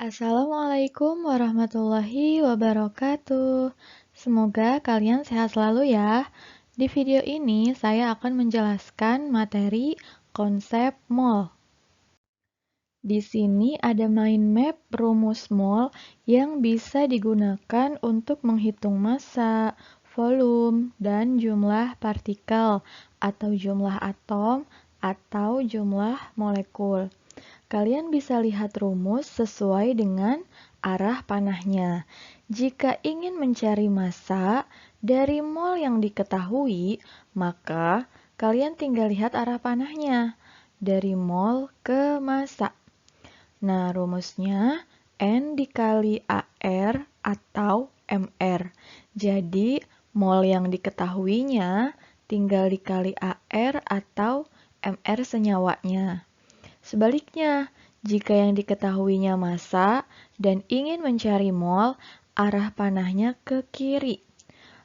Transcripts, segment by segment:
Assalamualaikum warahmatullahi wabarakatuh. Semoga kalian sehat selalu ya. Di video ini saya akan menjelaskan materi konsep mol. Di sini ada mind map rumus mol yang bisa digunakan untuk menghitung massa, volume, dan jumlah partikel atau jumlah atom atau jumlah molekul. Kalian bisa lihat rumus sesuai dengan arah panahnya. Jika ingin mencari massa dari mol yang diketahui, maka kalian tinggal lihat arah panahnya dari mol ke massa. Nah, rumusnya N dikali AR atau MR. Jadi, mol yang diketahuinya tinggal dikali AR atau MR senyawanya. Sebaliknya, jika yang diketahuinya massa dan ingin mencari mol, arah panahnya ke kiri.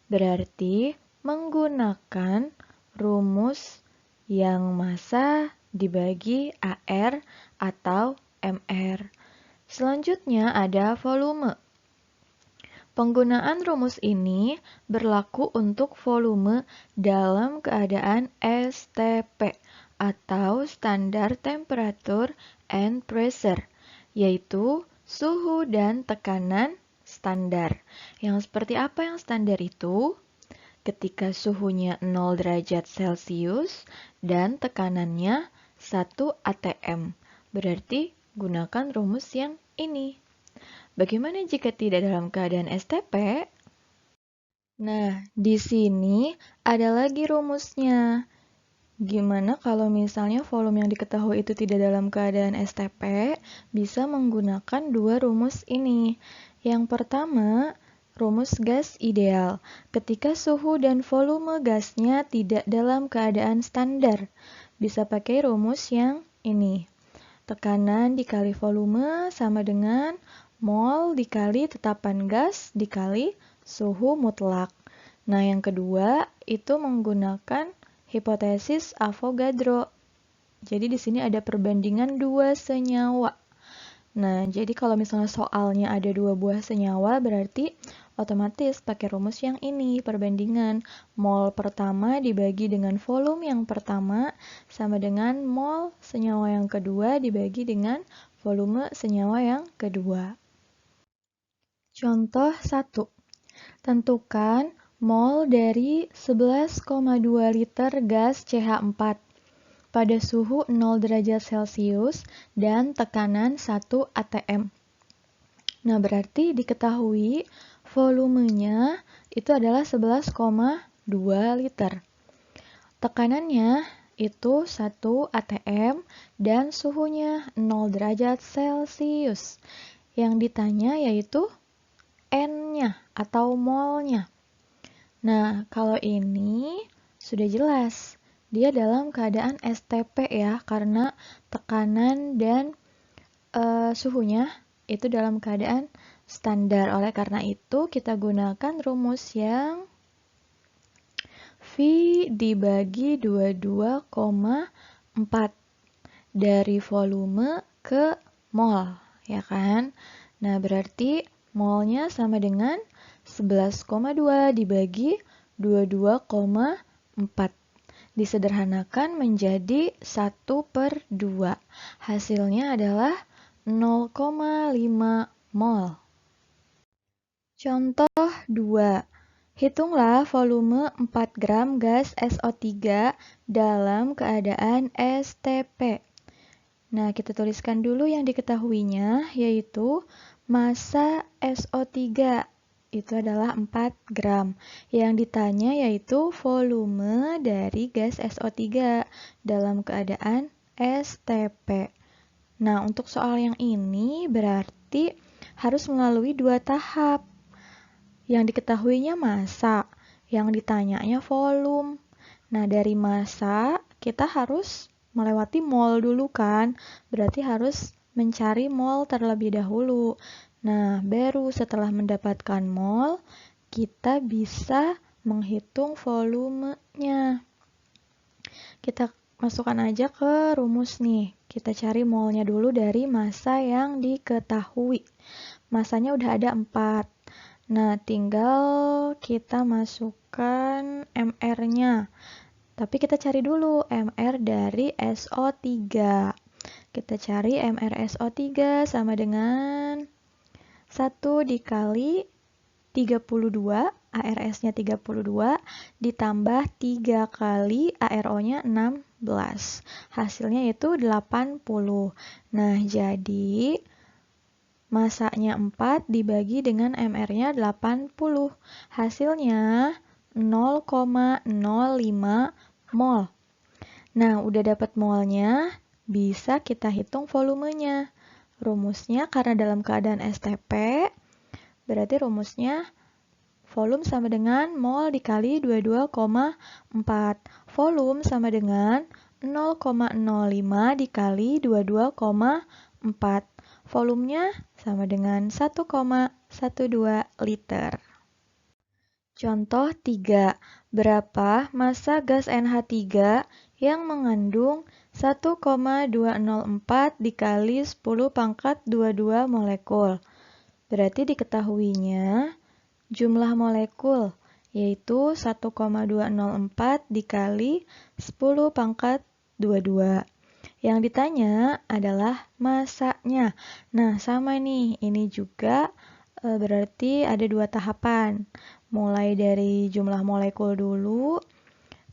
Berarti menggunakan rumus yang massa dibagi AR atau MR. Selanjutnya ada volume. Penggunaan rumus ini berlaku untuk volume dalam keadaan STP atau Standard Temperature and Pressure, yaitu suhu dan tekanan standar. Yang seperti apa yang standar itu? Ketika suhunya 0 derajat Celcius dan tekanannya 1 atm. Berarti gunakan rumus yang ini. Bagaimana jika tidak dalam keadaan STP? Nah, di sini ada lagi rumusnya. Gimana kalau misalnya volume yang diketahui itu tidak dalam keadaan STP? Bisa menggunakan dua rumus ini. Yang pertama, rumus gas ideal. Ketika suhu dan volume gasnya tidak dalam keadaan standar, bisa pakai rumus yang ini. Tekanan dikali volume sama dengan mol dikali tetapan gas dikali suhu mutlak. Nah, yang kedua itu menggunakan hipotesis Avogadro. Jadi di sini ada perbandingan dua senyawa. Nah, jadi kalau misalnya soalnya ada dua buah senyawa, berarti otomatis pakai rumus yang ini, perbandingan mol pertama dibagi dengan volume yang pertama sama dengan mol senyawa yang kedua dibagi dengan volume senyawa yang kedua. Contoh 1. Tentukan mol dari 11,2 liter gas CH4 pada suhu 0 derajat Celcius dan tekanan 1 atm. Nah, berarti diketahui volumenya itu adalah 11,2 liter. Tekanannya itu 1 atm dan suhunya 0 derajat Celcius. Yang ditanya yaitu N-nya atau molnya. Nah, kalau ini sudah jelas. Dia dalam keadaan STP ya, karena tekanan dan suhunya itu dalam keadaan standar. Oleh karena itu, kita gunakan rumus yang V dibagi 22,4 dari volume ke mol, ya kan? Nah, berarti molnya sama dengan 11,2 dibagi 22,4. Disederhanakan menjadi 1/2. Hasilnya adalah 0,5 mol. Contoh 2. Hitunglah volume 4 gram gas SO3 dalam keadaan STP. Nah, kita tuliskan dulu yang diketahuinya, yaitu massa SO3 itu adalah 4 gram. Yang ditanya yaitu volume dari gas SO3 dalam keadaan STP. Nah, untuk soal yang ini berarti harus melalui dua tahap. Yang diketahuinya massa, yang ditanyanya volume. Nah, dari massa kita harus melewati mol dulu kan, berarti harus mencari mol terlebih dahulu. Nah, baru setelah mendapatkan mol, kita bisa menghitung volumenya. Kita masukkan aja ke rumus nih. kita cari molnya dulu dari massa yang diketahui. Massanya udah ada 4. Nah, tinggal kita masukkan MR-nya. Tapi kita cari dulu MR dari SO3. Kita cari MR SO3 sama dengan 1 dikali 32, ARS-nya 32, ditambah 3 kali ARO-nya 16. Hasilnya itu 80. Nah, jadi massanya 4 dibagi dengan MR-nya 80. Hasilnya 0,05 mol. Nah, udah dapat molnya, bisa kita hitung volumenya. Rumusnya karena dalam keadaan STP, berarti rumusnya volume sama dengan mol dikali 22,4. Volume sama dengan 0,05 dikali 22,4. Volumenya sama dengan 1,12 liter. Contoh 3. Berapa massa gas NH3 yang mengandung 1,204 dikali 10 pangkat 22 molekul? Berarti diketahuinya jumlah molekul, yaitu 1,204 dikali 10 pangkat 22. Yang ditanya adalah massanya. Nah, sama nih, ini juga berarti ada 2 tahapan. Mulai dari jumlah molekul dulu,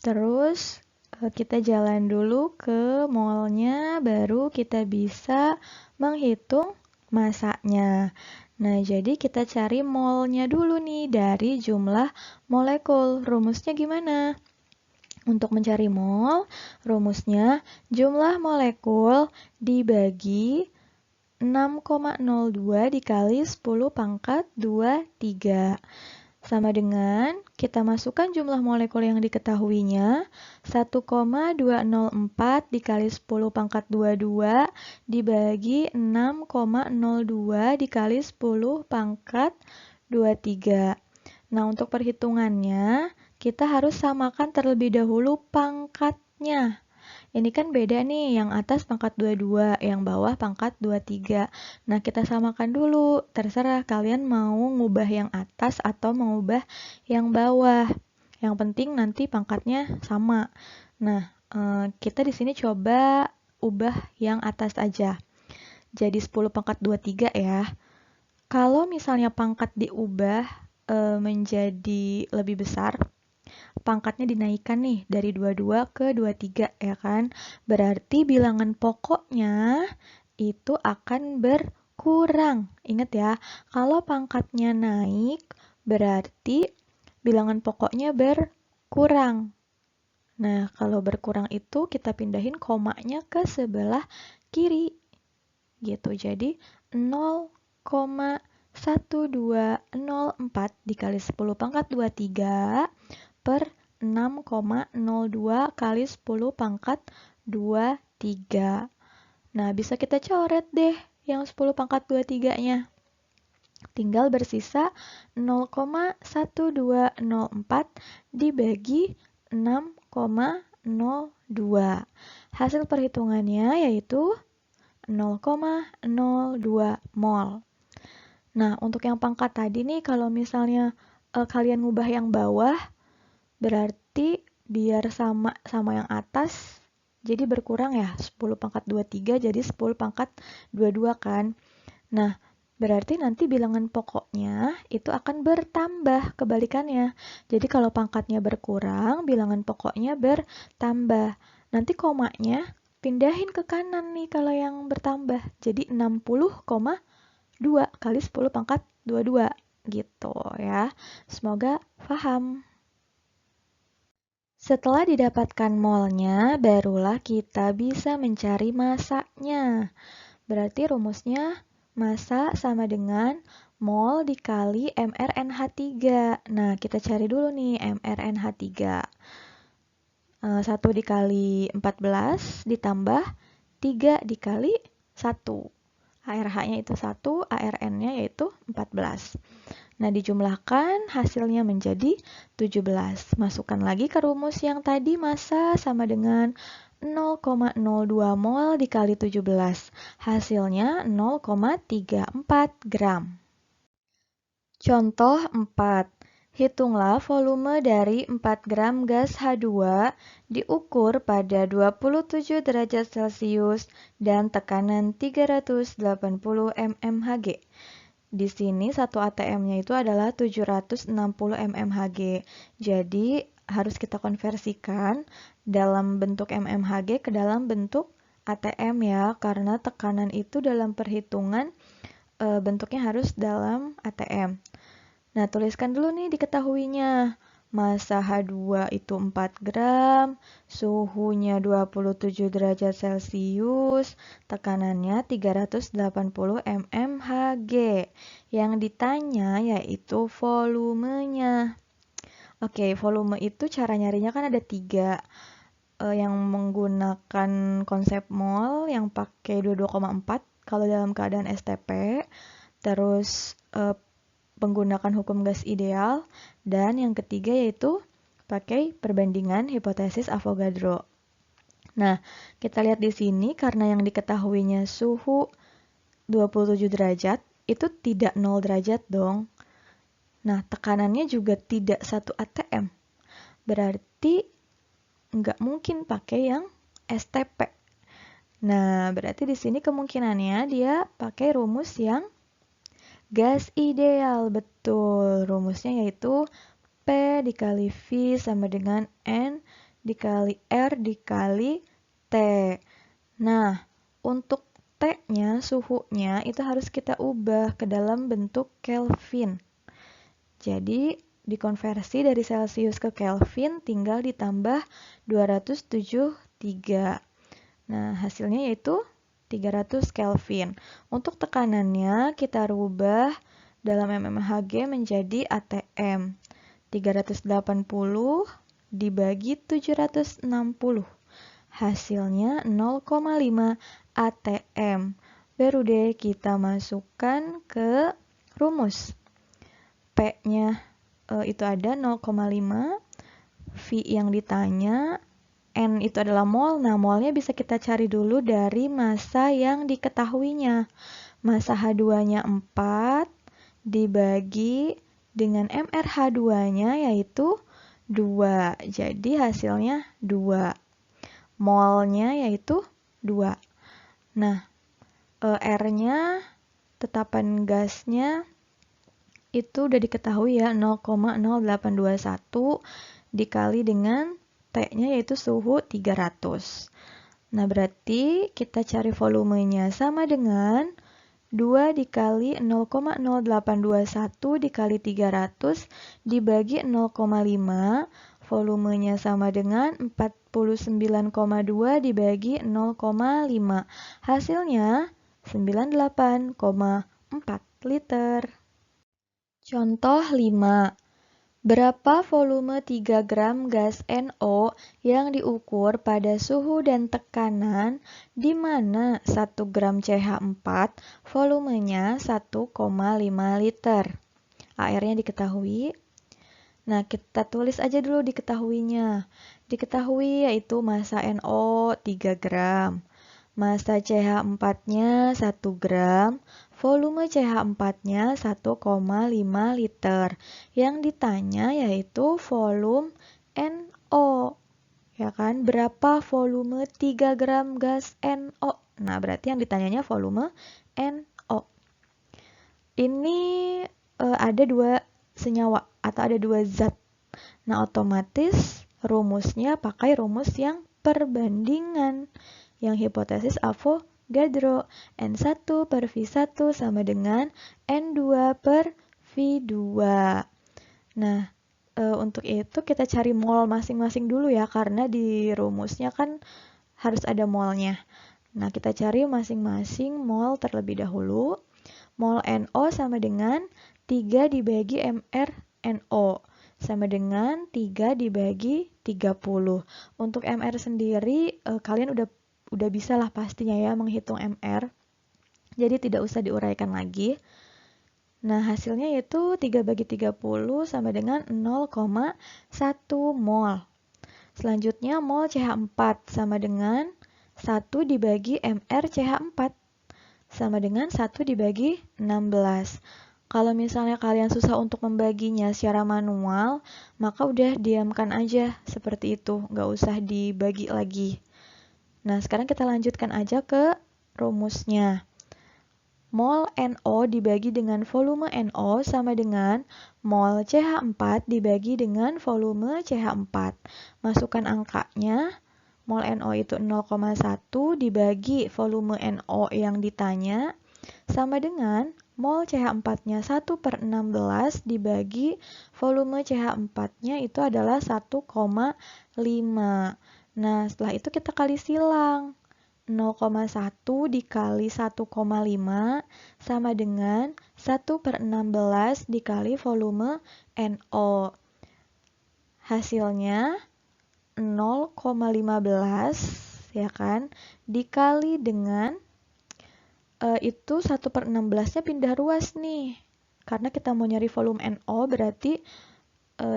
terus kita jalan dulu ke molnya, baru kita bisa menghitung massanya. Nah, jadi kita cari molnya dulu nih dari jumlah molekul. Rumusnya gimana? Untuk mencari mol, rumusnya jumlah molekul dibagi 6,02 dikali 10 pangkat 23. Sama dengan kita masukkan jumlah molekul yang diketahuinya 1,204 dikali 10 pangkat 22 dibagi 6,02 dikali 10 pangkat 23. Nah, untuk perhitungannya kita harus samakan terlebih dahulu pangkatnya. Ini kan beda nih, yang atas pangkat 22, yang bawah pangkat 23. Nah, kita samakan dulu. Terserah kalian mau ngubah yang atas atau mengubah yang bawah. Yang penting nanti pangkatnya sama. Nah, kita di sini coba ubah yang atas aja. Jadi 10 pangkat 23 ya. Kalau misalnya pangkat diubah menjadi lebih besar, pangkatnya dinaikkan nih dari 22 ke 23 ya kan. Berarti bilangan pokoknya itu akan berkurang. Ingat ya, kalau pangkatnya naik berarti bilangan pokoknya berkurang. Nah, kalau berkurang itu kita pindahin komanya ke sebelah kiri. Gitu. Jadi 0,1204 dikali 10 pangkat 23 per 6,02 kali 10 pangkat 23. Nah, bisa kita coret deh yang 10 pangkat 23-nya. Tinggal bersisa 0,1204 dibagi 6,02. Hasil perhitungannya yaitu 0,02 mol. Nah, untuk yang pangkat tadi nih, kalau misalnya kalian ngubah yang bawah, berarti biar sama yang atas, jadi berkurang ya, 10 pangkat 23 jadi 10 pangkat 22 kan. Nah, berarti nanti bilangan pokoknya itu akan bertambah, kebalikannya. Jadi kalau pangkatnya berkurang, bilangan pokoknya bertambah. Nanti komanya pindahin ke kanan nih kalau yang bertambah. Jadi 60,2 kali 10 pangkat 22 gitu ya. Semoga paham. Setelah didapatkan molnya, barulah kita bisa mencari massanya. Berarti rumusnya massa sama dengan mol dikali mRNH3. Nah, kita cari dulu nih mRNH3. 1 dikali 14 ditambah 3 dikali 1. ARH-nya itu 1, ARN-nya yaitu 14. Nah, dijumlahkan hasilnya menjadi 17. Masukkan lagi ke rumus yang tadi, massa sama dengan 0,02 mol dikali 17. Hasilnya 0,34 gram. Contoh 4. Hitunglah volume dari 4 gram gas H2 diukur pada 27 derajat Celcius dan tekanan 380 mmHg. Di sini 1 ATM-nya itu adalah 760 mmHg. Jadi harus kita konversikan dalam bentuk mmHg ke dalam bentuk ATM ya, karena tekanan itu dalam perhitungan bentuknya harus dalam ATM. Nah, tuliskan dulu nih diketahuinya. Massa H2 itu 4 gram, suhunya 27 derajat Celcius, tekanannya 380 mmHg. Yang ditanya yaitu volumenya. Oke, volume itu cara nyarinya kan ada 3. Yang menggunakan konsep mol, yang pakai 22,4 kalau dalam keadaan STP. Terus menggunakan hukum gas ideal, dan yang ketiga yaitu pakai perbandingan hipotesis Avogadro. Nah, kita lihat di sini karena yang diketahuinya suhu 27 derajat, itu tidak 0 derajat dong. Nah, tekanannya juga tidak 1 ATM. Berarti nggak mungkin pakai yang STP. Nah, berarti di sini kemungkinannya dia pakai rumus yang gas ideal, betul. Rumusnya yaitu P dikali V sama dengan N dikali R dikali T. Nah, untuk T-nya, suhunya, itu harus kita ubah ke dalam bentuk Kelvin. Jadi, dikonversi dari Celcius ke Kelvin tinggal ditambah 273. Nah, hasilnya yaitu 300 Kelvin. Untuk tekanannya kita rubah dalam mmHg menjadi ATM. 380 dibagi 760. Hasilnya 0,5 ATM. Baru deh kita masukkan ke rumus. P-nya itu ada 0,5. V yang ditanya, N itu adalah mol. Nah, molnya bisa kita cari dulu dari massa yang diketahuinya. Massa H2-nya 4 dibagi dengan MrH2-nya yaitu 2. Jadi hasilnya 2. Molnya yaitu 2. Nah, R-nya, tetapan gasnya, itu udah diketahui ya, 0,0821 dikali dengan T-nya yaitu suhu 300. Nah, berarti kita cari volumenya sama dengan 2 dikali 0,0821 dikali 300 dibagi 0,5. Volumenya sama dengan 49,2 dibagi 0,5. Hasilnya 98,4 liter. Contoh 5. Berapa volume 3 gram gas NO yang diukur pada suhu dan tekanan di mana 1 gram CH4 volumenya 1,5 liter. AR-nya diketahui. Nah, kita tulis aja dulu diketahuinya. Diketahui yaitu massa NO 3 gram. Massa CH4-nya 1 gram, volume CH4-nya 1,5 liter. Yang ditanya yaitu volume NO. Ya kan? Berapa volume 3 gram gas NO? Nah, berarti yang ditanyanya volume NO. Ini ada 2 senyawa atau ada 2 zat. Nah, otomatis rumusnya pakai rumus yang perbandingan. Yang hipotesis Avogadro, N1 per V1 sama dengan N2 per V2. Nah, untuk itu kita cari mol masing-masing dulu ya, karena di rumusnya kan harus ada molnya. Nah, kita cari masing-masing mol terlebih dahulu. Mol NO sama dengan 3 dibagi MrNO. Sama dengan 3 dibagi 30. Untuk MR sendiri, kalian udah bisa lah pastinya ya menghitung MR. Jadi tidak usah diuraikan lagi. Nah, hasilnya yaitu 3 bagi 30 sama dengan 0,1 mol. Selanjutnya mol CH4 sama dengan 1 dibagi MR CH4 sama dengan 1 dibagi 16. Kalau misalnya kalian susah untuk membaginya secara manual, maka udah diamkan aja seperti itu, nggak usah dibagi lagi. Nah, sekarang kita lanjutkan aja ke rumusnya. Mol NO dibagi dengan volume NO sama dengan mol CH4 dibagi dengan volume CH4. Masukkan angkanya. Mol NO itu 0,1 dibagi volume NO yang ditanya sama dengan mol CH4-nya 1/16 dibagi volume CH4-nya itu adalah 1,5. Nah, setelah itu kita kali silang. 0,1 dikali 1,5 sama dengan 1/16 dikali volume NO. Hasilnya 0,15 ya kan, dikali dengan itu 1/16-nya pindah ruas nih. Karena kita mau nyari volume NO berarti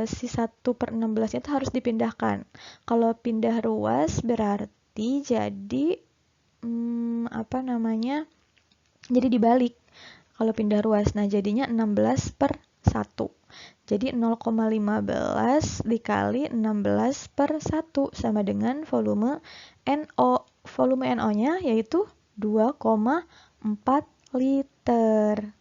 si 1/16 itu harus dipindahkan. Kalau pindah ruas berarti jadi jadi dibalik kalau pindah ruas. Nah, jadinya 16/1. Jadi 0,15 dikali 16/1 sama dengan volume NO. Volume NO-nya yaitu 2,4 liter.